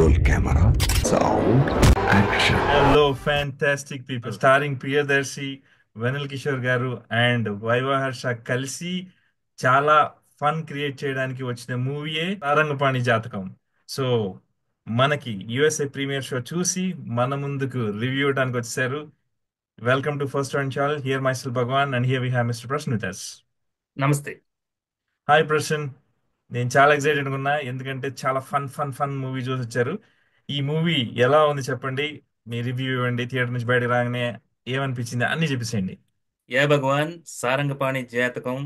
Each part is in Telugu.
Roll camera. Sound. Action. Hello fantastic people starring Priyadarshi, Vennela Kishore garu and viva Harsha కలిసి చాలా ఫన్ క్రియేట్ చేయడానికి వచ్చిన మూవీయే సారంగపాణి జాతకం. సో మనకి యుఎస్ఏ ప్రీమియర్ షో చూసి మన ముందుకు రివ్యూ ఇవ్వడానికి వచ్చారు. Welcome to first and channel. Here myself Bhagavan and here we have mister Prasan విత్ us. నమస్తే. హాయ్ ప్రసన్, నేను చాలా ఎక్సైటెడ్ ఉన్నా ఎందుకంటే చాలా ఫన్ మూవీ చూసి వచ్చారు. ఈ మూవీ ఎలా ఉంది చెప్పండి, మీ రివ్యూ ఇవ్వండి. థియేటర్ నుంచి బయటకు రాగానే ఏమనిపించింది అన్ని చెప్పేసేయండి. యా భగవాన్, సారంగపాణి జాతకం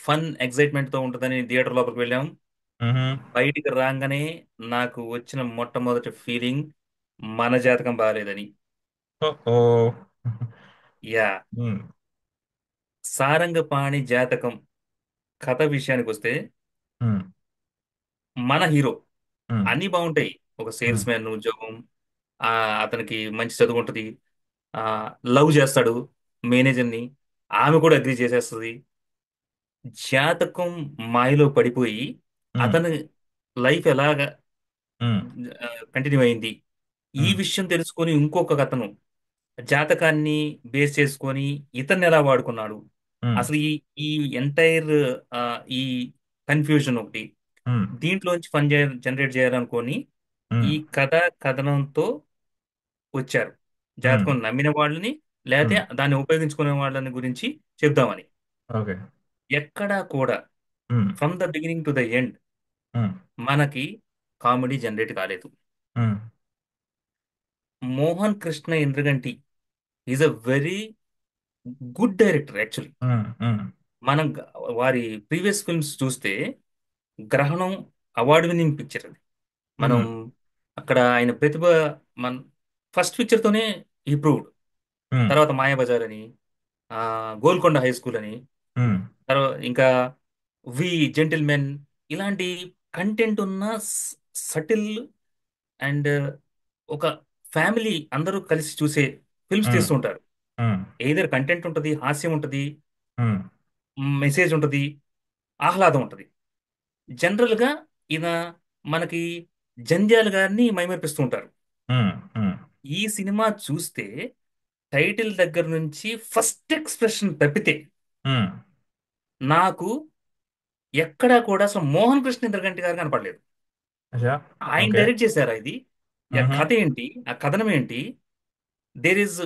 ఫన్ ఎగ్జైట్మెంట్ తో ఉంటుందని థియేటర్ లోపలికి వెళ్ళాం. మ్హూ. బయటికి రాగానే నాకు వచ్చిన మొట్టమొదటి ఫీలింగ్ మన జాతకం బాగాలేదని. ఓ ఓ. యా, మ్, సారంగపాణి జాతకం కథ విషయానికి వస్తే మ్, మన హీరో మ్, అన్ని బాగుంటాయి. ఒక మ్, సేల్స్ మ్యాన్ ఉద్యోగం, ఆ అతనికి మంచి చదువు ఉంటుంది, ఆ లవ్ చేస్తాడు మేనేజర్ని, ఆమె కూడా అగ్రి చేసేస్తుంది. జాతకం మాయలో పడిపోయి మ్, అతని లైఫ్ ఎలాగా మ్, కంటిన్యూ అయింది ఈ మ్, విషయం తెలుసుకొని ఇంకొక అతను జాతకాన్ని బేస్ చేసుకొని ఇతన్ని ఎలా వాడుకున్నాడు. మ్, అసలు ఈ ఈ ఎంటైర్ ఈ కన్ఫ్యూజన్ ఒకటి మ్, దీంట్లోంచి జనరేట్ చేయాలనుకొని మ్, ఈ కథ కథనంతో వచ్చారు. మ్, జాతకం నమ్మిన వాళ్ళని లేకపోతే మ్. దాన్ని ఉపయోగించుకునే వాళ్ళని గురించి చెప్దామని. ఓకే. ఎక్కడా కూడా um, from the beginning to the end um, మనకి కామెడీ జనరేట్ కాలేదు. Um, Mohan Krishna Indraganti is a very good director actually. Um, um, మనం వారి ప్రీవియస్ ఫిల్మ్స్ చూస్తే గ్రహణం అవార్డు విన్నింగ్ పిక్చర్ అది. మనం మ్, అక్కడ ఆయన ప్రతిభ మన ఫస్ట్ పిక్చర్తోనే ఈ ప్రూవ్డ్. మ్, తర్వాత మాయాబజార్ అని, ఆ, గోల్కొండ హై స్కూల్ అని, మ్, తర్వాత ఇంకా వి జెంటిల్మెన్, ఇలాంటి కంటెంట్ ఉన్న సటిల్ అండ్ ఒక ఫ్యామిలీ అందరూ కలిసి చూసే ఫిల్మ్స్ మ్, తీస్తుంటారు. మ్, ఏదర్ కంటెంట్ ఉంటుంది, హాస్యం ఉంటుంది, మ్, మెసేజ్ ఉంటుంది, ఆహ్లాదం ఉంటుంది. జనరల్ గా ఈయన మనకి జంధ్యాల గారిని మైమర్పిస్తూ ఉంటారు. మ్, మ్, ఈ సినిమా చూస్తే టైటిల్ దగ్గర నుంచి ఫస్ట్ ఎక్స్ప్రెషన్ తప్పితే మ్. నాకు ఎక్కడా కూడా అసలు మోహన్ కృష్ణ ఇంద్రగంటి గారు కనపడలేదు. అచ్చా. ఆయన ఓకే. డైరెక్ట్ చేశారా ఇది? ఆ మ్హూ. కథ ఏంటి, ఆ కథనం ఏంటి? There is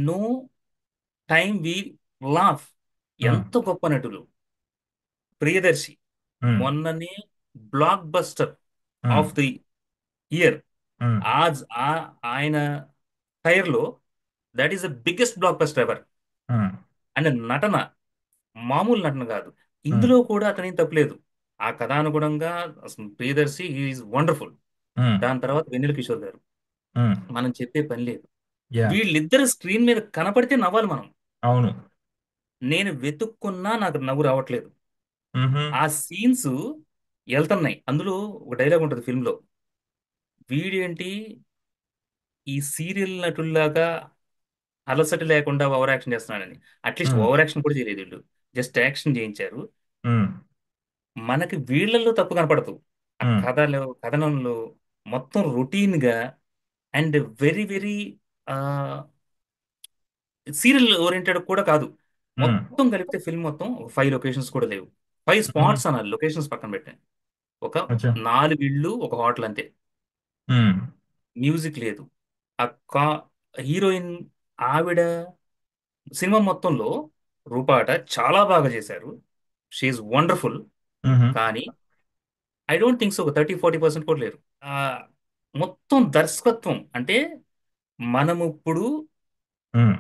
no time we laugh. Um, ఎంత గొప్ప నటులు! ప్రియదర్శి మ్, మొన్ననే blockbuster um, of the year. Um, as ఆయన టైర్ లో that is the biggest blockbuster ever. Um, and నటన మామూలు నటన కాదు. మ్, ఇందులో కూడా అతనేం తప్పలేదు. ఆ కథానుగుణంగా అసలు ప్రియదర్శి ఈజ్ వండర్ఫుల్. మ్, దాని తర్వాత వెన్నెల కిషోర్ గారు, మ్. మనం చెప్పే పని లేదు. యా. వీళ్ళిద్దరు స్క్రీన్ మీద కనపడితే నవ్వాలి మనం. అవును. నేను వెతుక్కున్నా నాకు నవ్వు రావట్లేదు. మ్హూ. ఆ సీన్స్ వెళ్తున్నాయి. అందులో ఒక డైలాగ్ ఉంటుంది ఫిల్మ్ లో, వీడేంటి ఈ సీరియల్ నటుల్లాగా అలసట లేకుండా ఓవర్ యాక్షన్ చేస్తున్నాడని. అట్లీస్ట్ మ్, ఓవర్ యాక్షన్ కూడా చేయలేదు వీళ్ళు, జస్ట్ యాక్షన్ చేయించారు. మ్, మనకి వీళ్ళల్లో తప్పు కనపడదు. ఆ మ్, కథనంలో మొత్తం రొటీన్ గా and very very serial oriented కూడా కాదు. మ్. మొత్తం కలిపితే ఫిల్మ్ మొత్తం ఒక 5 లొకేషన్స్ కూడా లేవు. 5 స్పాట్స్ అనాలి, లొకేషన్స్ పక్కన పెట్టాను. ఒక అచ్చా. 4 ఇళ్ళు, ఒక హోటల్ అంతే. మ్, మ్యూజిక్ లేదు. ఆ కా హీరోయిన్ ఆవిడ సినిమా మొత్తంలో రూపాట చాలా బాగా చేశారు. She wonderful. మ్హూ. కానీ ఐ డోంట్ థింక్ సో, ఒక 30-40% కూడా లేరు. ఆ మొత్తం దర్శకత్వం అంటే మనం ఇప్పుడు మ్,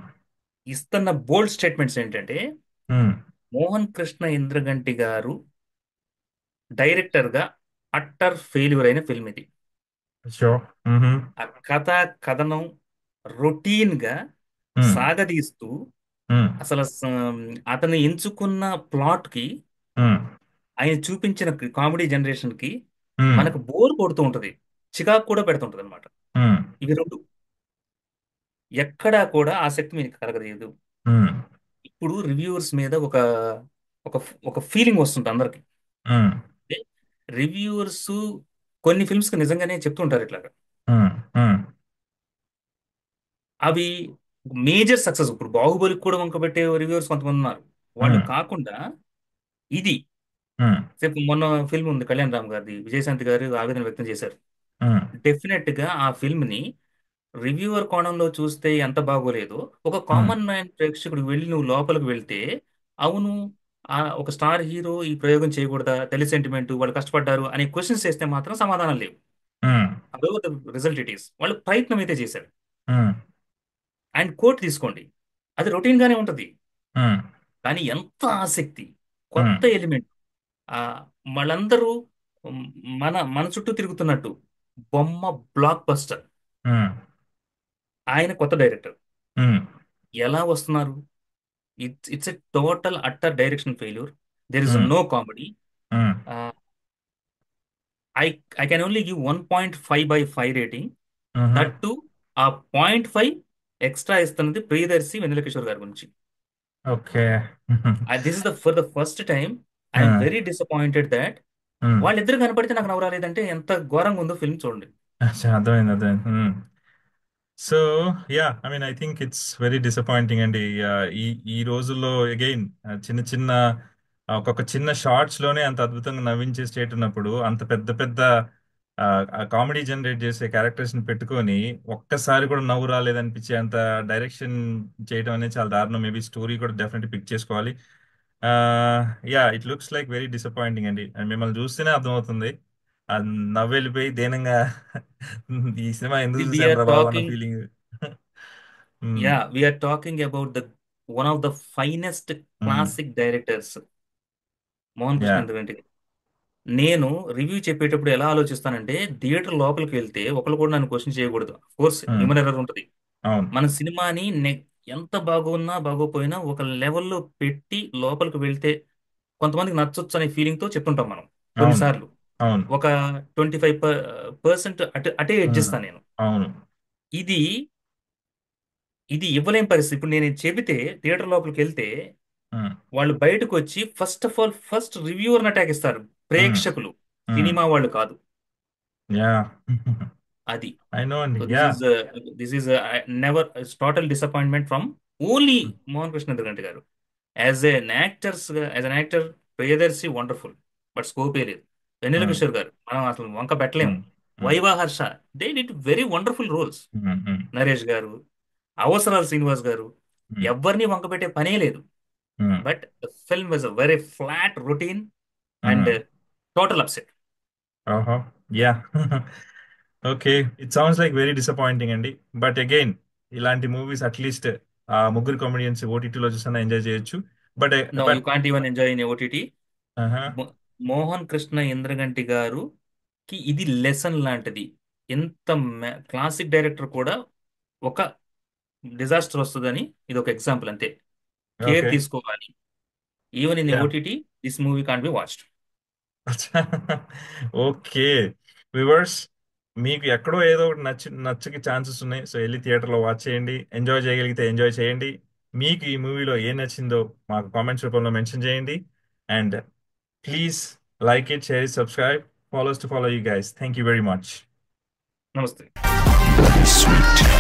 ఇస్తున్న బోల్డ్ స్టేట్మెంట్స్ ఏంటంటే, మ్. మోహన్ కృష్ణ ఇంద్రగంటి గారు డైరెక్టర్ గా అట్టర్ ఫెయిల్యూర్ అయిన ఫిల్మ్ ఇది. షో. మ్హూ. ఆ కథ కథనం రొటీన్ గా మ్, సాగదీస్తూ మ్, అసలు అతను ఎంచుకున్న ప్లాట్ కి, మ్, ఆయన చూపించిన కామెడీ జనరేషన్ కి మ్, మనకు బోర్ కొడుతూ ఉంటది, చికాకు కూడా పెడుతుంటది అనమాట. మ్, ఇవి రెండు ఎక్కడా కూడా ఆసక్తి మీకు కలగలేదు. మ్, ఇప్పుడు రివ్యూవర్స్ మీద ఒక ఒక ఒక ఫీలింగ్ వస్తుంది అందరికి. మ్, రివ్యూవర్స్ కొన్ని ఫిల్మ్స్ కి నిజంగానే చెప్తుంటారు ఇట్లాగా. ఉమ్, ఉమ్, అవి మేజర్ సక్సెస్. ఇప్పుడు బాహుబలికి కూడా వంకబెట్టే రివ్యూవర్స్ కొంతమంది ఉన్నారు. వాళ్ళు ఉమ్, కాకుండా ఇది ఉమ్, సేపు మొన్న ఫిల్మ్ ఉంది కళ్యాణ్ రామ్ గారిది, విజయశాంతి గారు ఆవేదన వ్యక్తం చేశారు. ఉమ్, డెఫినెట్ గా ఆ ఫిల్మ్ ని రివ్యూవర్ కోణంలో చూస్తే ఎంత బాగోలేదో, ఒక ఉమ్, కామన్ మ్యాన్ ప్రేక్షకుడు వెళ్ళి నువ్వు లోపలికి వెళ్తే, అవును, ఒక స్టార్ హీరో ఈ ప్రయోగం చేయకూడదా, తల్లి సెంటిమెంట్, వాళ్ళు కష్టపడ్డారు అనే క్వశ్చన్స్ చేస్తే మాత్రం సమాధానం లేవు. ఉమ్, అదొక రిజల్ట్ ఇట్ ఈస్. వాళ్ళు ప్రయత్నం అయితే చేశారు. ఉమ్, అండ్ కోర్ట్ తీసుకోండి, అది రొటీన్ గానే ఉంటది. ఉమ్, కానీ ఎంత ఆసక్తి, ఉమ్, కొత్త ఎలిమెంట్. ఆ వాళ్ళందరూ ఉమ్, మన చుట్టూ తిరుగుతున్నట్టు బొమ్మ బ్లాక్ బస్టర్. ఉమ్, ఆయన కొత్త డైరెక్టర్ ఉమ్, ఎలా వస్తున్నారు? It's a total utter direction failure. There is um, no comedy. Um, I I can only give 1.5/5 rating. ఉహు. దట్ టు ఆ 0.5 ఎక్స్ట్రా ఇస్తున్నది ప్రియదర్శి వెన్నెల కిషోర్ గారి గురించి. Okay. This is for the first time I'm um, very disappointed that um. వాళ్ళిద్దరు కనపడితే నాకు నవ్వు రాలేదంటే ఎంత ఘోరంగా ఉందో ఫిల్మ్ చూడండి. అచ్చా, అర్థమైంది, అర్థమైంది. So yeah, I mean, I think it's very disappointing అండి. ఈ ఈ రోజుల్లో అగైన్ చిన్న చిన్న ఒక్కొక్క చిన్న షార్ట్స్ లోనే అంత అద్భుతంగా నవ్వించే స్టేట్ ఉన్నప్పుడు, అంత పెద్ద పెద్ద కామెడీ జనరేట్ చేసే క్యారెక్టర్స్ ని పెట్టుకొని ఒక్కసారి కూడా నవ్వు రాలేదనిపించే అంత డైరెక్షన్ చేయడం అనేది చాలా దారుణం. మేబీ స్టోరీ కూడా డెఫినెట్లీ పిక్ చేసుకోవాలి. Yeah, it looks like very disappointing అండి. And మిమ్మల్ని చూస్తేనే అర్థమవుతుంది. ఆ నవ్వు వెళ్ళిపోయి దేనంగా ఈ సినిమా ఎందుకు చూసాను వీఆర్ రా బాబు అన్న talking feeling. We're talking about the one of the finest classic directors, Mohan యా. కృష్ణ ఎందుకంటే. నేను రివ్యూ చెప్పేటప్పుడు ఎలా ఆలోచిస్తానంటే, థియేటర్ లోపలికి వెళ్తే ఒకరు కూడా నన్ను క్వశ్చన్ చేయకూడదు. కోర్స్ హ్యూమన్ ఎర్రర్ ఉంటుంది. అవును, మన సినిమాని ఎంత బాగున్నా బాగోపోయినా ఒక లెవెల్లో పెట్టి లోపలికి వెళ్తే కొంతమందికి నచ్చొచ్చు అనే ఫీలింగ్ తో చెప్తుంటాం మనం అవును, కొన్నిసార్లు. అవును, ఒక 25% అటే ఎడ్జ్ ఉమ్, ఇస్తాను నేను. అవును, ఇది ఇది ఇవ్వలేని పరిస్థితి. ఇప్పుడు నేను చెబితే థియేటర్ లోపలికి వెళ్తే ఉమ్, వాళ్ళు బయటకు వచ్చి ఫస్ట్ ఆఫ్ ఆల్ ఫస్ట్ రివ్యూవర్ని అటాక్ ఇస్తారు, ఉమ్, ప్రేక్షకులు, ఉమ్, సినిమా వాళ్ళు కాదు. యా. అది. ఐ నో అండి. So yeah. This is never total disappointment from only Mohan Krishna ఎందుకంటే garu. As an actor Priyadarshi wonderful, but స్కోపే లేదు. వెన్నెల ఉమ్, కిషోర్ గారు మనం అసలు వంక పెట్టలేము. Um, um, Viva Harsha, they did very wonderful roles. Um, um, Naresh garu, Avasarala Srinivas గారు, ఉమ్, ఎవరిని వంక పెట్టే పనే లేదు. Um, but the film is a very flat routine and um. Total upset. ఓహో. Yeah. Okay. It sounds like very disappointing అండి. బట్ అగైన్, ఇలాంటి మూవీస్ అట్లీస్ట్ ఆ ముగ్గురు కామెడియన్స్ ఓటీటీలో చూసినా ఎంజాయ్ చేయొచ్చు. But no, you but can't even enjoy in OTT. Mohan Krishna Indraganti garu కి ఇది లెసన్ లాంటిది. ఎంత క్లాసిక్ డైరెక్టర్ కూడా ఒక డిజాస్టర్ వస్తుందని ఇది ఒక ఎగ్జాంపుల్ అంతే. Care okay. తీసుకోవాలి. Even in yeah. OTT this movie can't be watched. Okay. Viewers, మీకు ఎక్కడో ఏదో ఒకటి నచ్చకి ఛాన్సెస్ ఉన్నాయి. సో వెళ్ళి థియేటర్లో వాచ్ చేయండి. ఎంజాయ్ చేయగలిగితే ఎంజాయ్ చేయండి. మీకు ఈ మూవీలో ఏం నచ్చిందో మాకు కామెంట్స్ రూపంలో మెన్షన్ చేయండి. And please like it, share it, subscribe. Follow us to follow you guys. Thank you very much. నమస్తే. Bloody sweet.